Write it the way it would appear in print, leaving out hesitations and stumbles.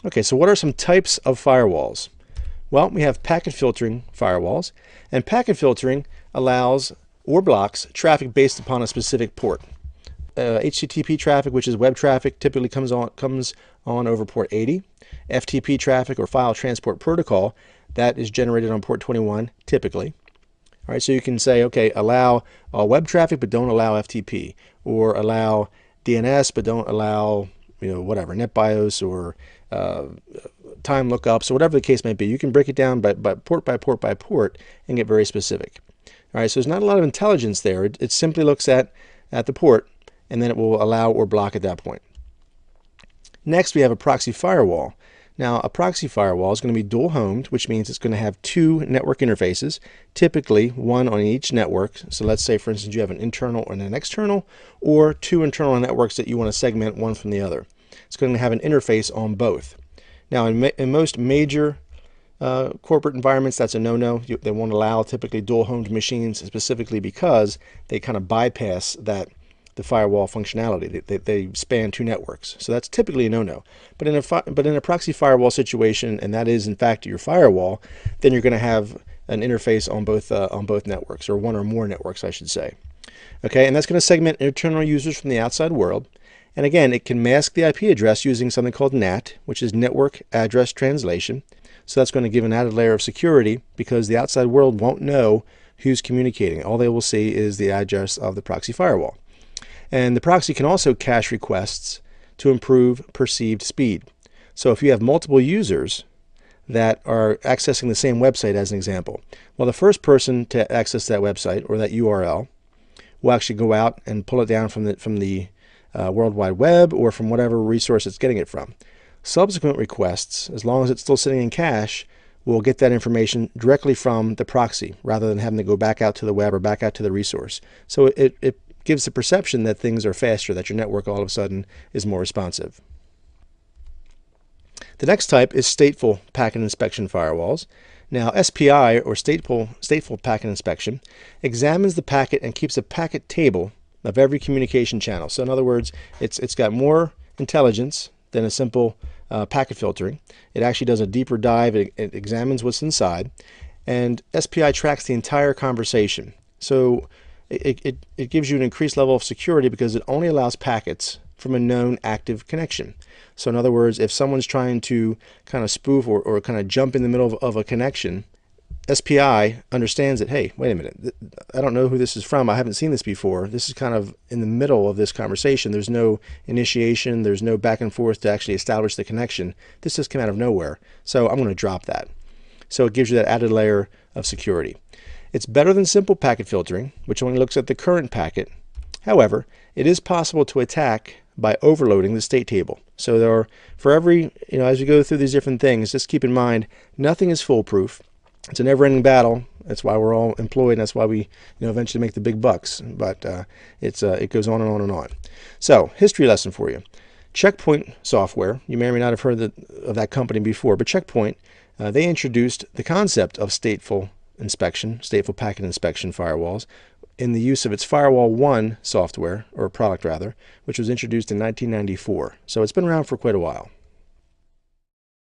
Okay, so what are some types of firewalls? Well, we have packet filtering firewalls, and packet filtering allows or blocks traffic based upon a specific port. HTTP traffic, which is web traffic, typically comes on over port 80. FTP traffic, or file transport protocol, that is generated on port 21 typically. All right, so you can say, okay, allow web traffic but don't allow FTP, or allow DNS but don't allow, whatever, NetBIOS or time lookups, or whatever the case may be. You can break it down by port by port by port and get very specific. All right, so there's not a lot of intelligence there. It simply looks at the port, and then it will allow or block at that point. Next, we have a proxy firewall. Now, a proxy firewall is going to be dual homed, which means it's going to have two network interfaces, typically one on each network. So let's say, for instance, you have an internal and an external, or two internal networks that you want to segment one from the other. It's going to have an interface on both. Now, in most major corporate environments, that's a no-no. They won't allow typically dual-homed machines, specifically because they kind of bypass the firewall functionality. They span two networks, so that's typically a no-no. But in a proxy firewall situation, and that is in fact your firewall, then you're going to have an interface on both networks, or one or more networks, I should say. Okay, and that's going to segment internal users from the outside world. And again, it can mask the IP address using something called NAT, which is Network Address Translation. So that's going to give an added layer of security, because the outside world won't know who's communicating. All they will see is the address of the proxy firewall. And the proxy can also cache requests to improve perceived speed. So if you have multiple users that are accessing the same website, as an example, well, the first person to access that website or that URL will actually go out and pull it down from the World Wide Web, or from whatever resource it's getting it from. Subsequent requests, as long as it's still sitting in cache, will get that information directly from the proxy, rather than having to go back out to the web or back out to the resource. So it gives the perception that things are faster, that your network all of a sudden is more responsive. The next type is stateful packet inspection firewalls. Now, SPI, or stateful packet inspection, examines the packet and keeps a packet table of every communication channel. So in other words, it's got more intelligence than a simple packet filtering. It actually does a deeper dive. It examines what's inside, and SPI tracks the entire conversation. So it gives you an increased level of security, because it only allows packets from a known active connection. So in other words, if someone's trying to kind of spoof or kind of jump in the middle of a connection, SPI understands that, hey, wait a minute, I don't know who this is from. I haven't seen this before. This is kind of in the middle of this conversation. There's no initiation. There's no back and forth to actually establish the connection. This just came out of nowhere. So I'm going to drop that. So it gives you that added layer of security. It's better than simple packet filtering, which only looks at the current packet. However, it is possible to attack by overloading the state table. So there are, for every, as we go through these different things, just keep in mind, nothing is foolproof. It's a never-ending battle. That's why we're all employed, and that's why we eventually make the big bucks. But it goes on and on and on. So, history lesson for you. Checkpoint software, you may or may not have heard of that company before, but Checkpoint, they introduced the concept of stateful packet inspection firewalls, in the use of its Firewall 1 software, or product rather, which was introduced in 1994. So it's been around for quite a while.